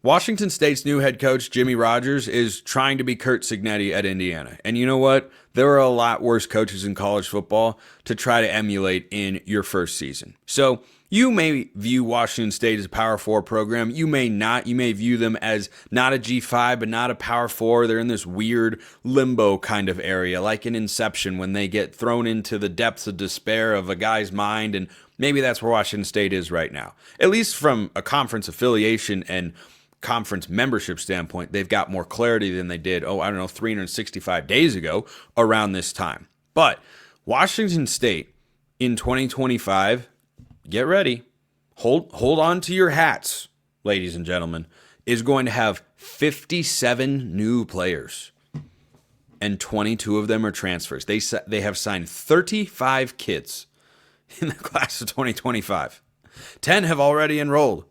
Washington State's new head coach, Jimmy Rogers, is trying to be Curt Cignetti at Indiana. And you know what? There are a lot worse coaches in college football to try to emulate in your first season. So you may view Washington State as a Power 4 program. You may not. You may view them as not a G5, but not a Power 4. They're in this weird limbo kind of area, like in Inception when they get thrown into the depths of despair of a guy's mind. And maybe that's where Washington State is right now. At least from a conference affiliation and conference membership standpoint, they've got more clarity than they did, 365 days ago around this time. But Washington State in 2025, get ready, hold on to your hats, ladies and gentlemen, is going to have 57 new players, and 22 of them are transfers. They have signed 35 kids in the class of 2025. 10 have already enrolled.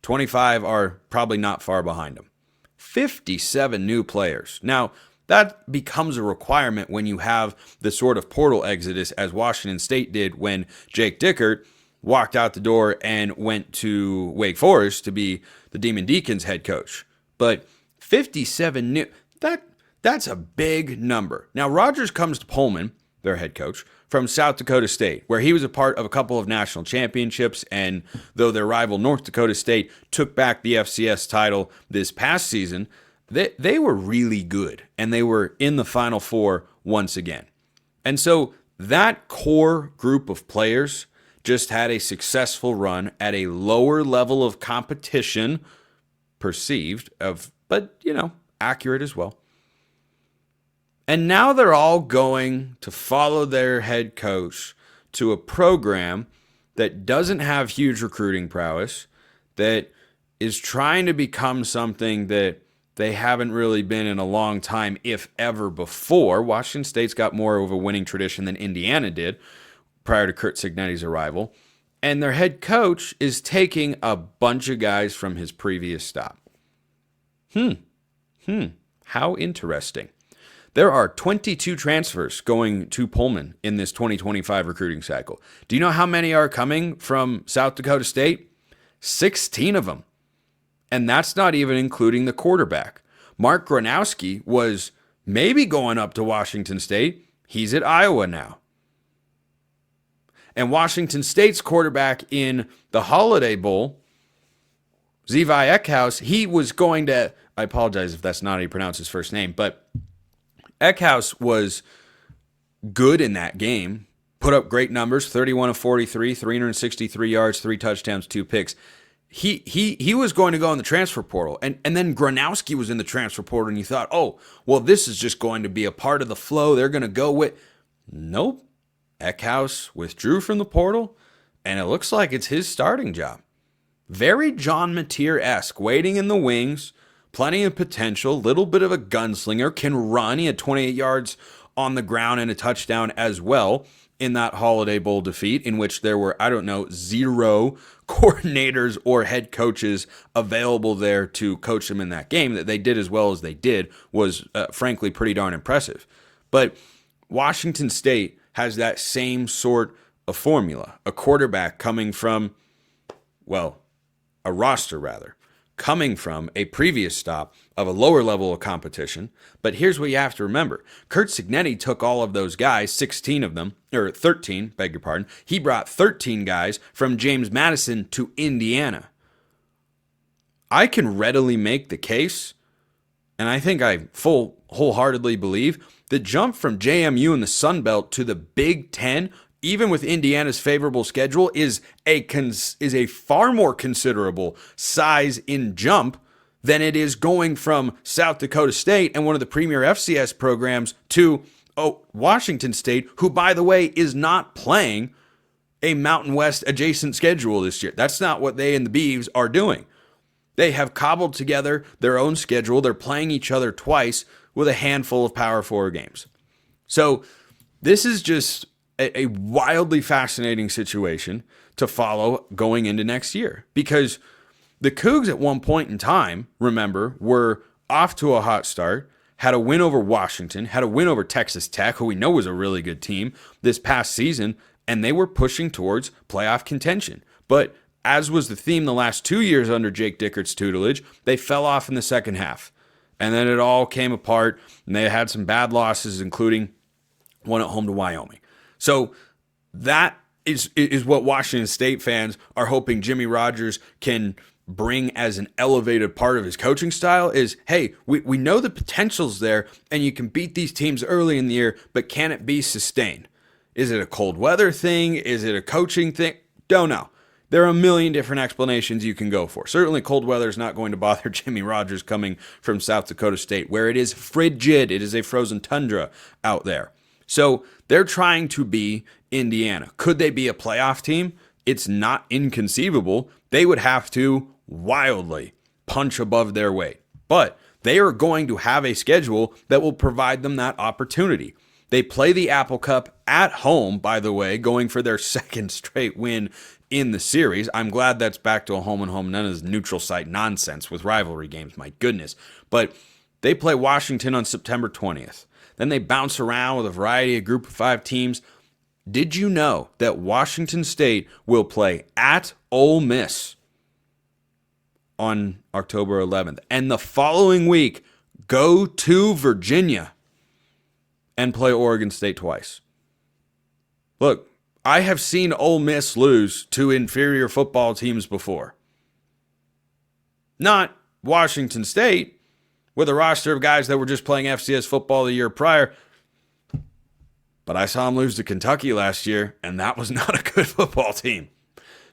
25 are probably not far behind them. 57 new players. Now, that becomes a requirement when you have the sort of portal exodus as Washington State did when Jake Dickert walked out the door and went to Wake Forest to be the Demon Deacons head coach. But 57 new, that's a big number. Now, Rogers comes to Pullman, their head coach, from South Dakota State, where he was a part of a couple of national championships, and though their rival North Dakota State took back the FCS title this past season, they were really good, and they were in the Final Four once again. And so that core group of players just had a successful run at a lower level of competition, perceived of, but accurate as well. And now they're all going to follow their head coach to a program that doesn't have huge recruiting prowess, that is trying to become something that they haven't really been in a long time, if ever before. Washington State's got more of a winning tradition than Indiana did prior to Curt Cignetti's arrival. And their head coach is taking a bunch of guys from his previous stop. How interesting. There are 22 transfers going to Pullman in this 2025 recruiting cycle. Do you know how many are coming from South Dakota State? 16 of them. And that's not even including the quarterback. Mark Gronowski was maybe going up to Washington State. He's at Iowa now. And Washington State's quarterback in the Holiday Bowl, Zevi Eckhaus, he was going to, I apologize if that's not how you pronounce his first name, but Eckhaus was good in that game, put up great numbers, 31 of 43, 363 yards, 3 touchdowns, 2 picks. He was going to go in the transfer portal, and then Gronowski was in the transfer portal, and you thought, this is just going to be a part of the flow. They're going to go with. Nope. Eckhaus withdrew from the portal, and it looks like it's his starting job. Very John Mateer-esque, waiting in the wings, plenty of potential, little bit of a gunslinger, can run. He had 28 yards on the ground and a touchdown as well in that Holiday Bowl defeat, in which there were, 0 coordinators or head coaches available there to coach them in that game. That they did as well as they did was, frankly, pretty darn impressive. But Washington State has that same sort of formula. A quarterback coming from, a roster rather, coming from a previous stop of a lower level of competition. But here's what you have to remember. Curt Cignetti took all of those guys, 16 of them, or 13, beg your pardon. He brought 13 guys from James Madison to Indiana. I can readily make the case, and I think I wholeheartely believe, the jump from JMU in the Sun Belt to the Big Ten, even with Indiana's favorable schedule, is a far more considerable size in jump than it is going from South Dakota State and one of the premier FCS programs to Washington State, who, by the way, is not playing a Mountain West adjacent schedule this year. That's not what they and the Beavs are doing. They have cobbled together their own schedule. They're playing each other twice with a handful of Power 4 games. So this is just a wildly fascinating situation to follow going into next year, because the Cougs at one point in time, remember, were off to a hot start, had a win over Washington, had a win over Texas Tech, who we know was a really good team this past season, and they were pushing towards playoff contention. But as was the theme the last 2 years under Jake Dickert's tutelage, they fell off in the second half. And then it all came apart, and they had some bad losses, including one at home to Wyoming. So that is what Washington State fans are hoping Jimmy Rogers can bring as an elevated part of his coaching style is, hey, we know the potential's there, and you can beat these teams early in the year, but can it be sustained? Is it a cold weather thing? Is it a coaching thing? Don't know. There are a million different explanations you can go for. Certainly cold weather is not going to bother Jimmy Rogers coming from South Dakota State, where it is frigid. It is a frozen tundra out there. So they're trying to be Indiana. Could they be a playoff team? It's not inconceivable. They would have to wildly punch above their weight. But they are going to have a schedule that will provide them that opportunity. They play the Apple Cup at home, by the way, going for their second straight win in the series. I'm glad that's back to a home and home, none of this neutral site nonsense with rivalry games, my goodness. But they play Washington on September 20th. Then they bounce around with a variety of group of 5 teams. Did you know that Washington State will play at Ole Miss on October 11th? And the following week, go to Virginia and play Oregon State twice. Look, I have seen Ole Miss lose to inferior football teams before. Not Washington State, with a roster of guys that were just playing FCS football the year prior. But I saw them lose to Kentucky last year, and that was not a good football team.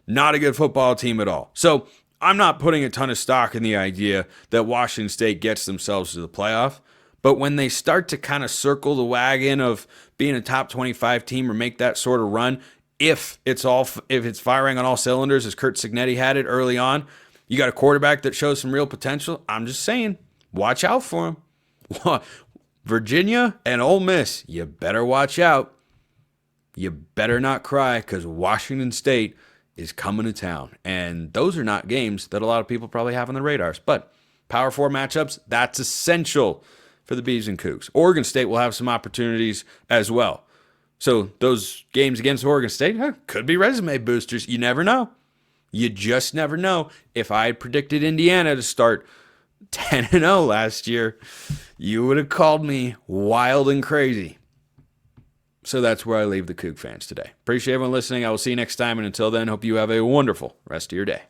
Not a good football team at all. So I'm not putting a ton of stock in the idea that Washington State gets themselves to the playoff. But when they start to kind of circle the wagon of being a top 25 team or make that sort of run, if it's firing on all cylinders as Curt Cignetti had it early on, you got a quarterback that shows some real potential. I'm just saying, watch out for him. Virginia and Ole Miss, you better watch out. You better not cry because Washington State is coming to town. And those are not games that a lot of people probably have on their radars. But Power 4 matchups, that's essential for the Beavs and Cougs. Oregon State will have some opportunities as well. So those games against Oregon State could be resume boosters. You never know. You just never know. If I had predicted Indiana to start 10-0 last year, you would have called me wild and crazy. So that's where I leave the Coug fans today. Appreciate everyone listening. I will see you next time. And until then, hope you have a wonderful rest of your day.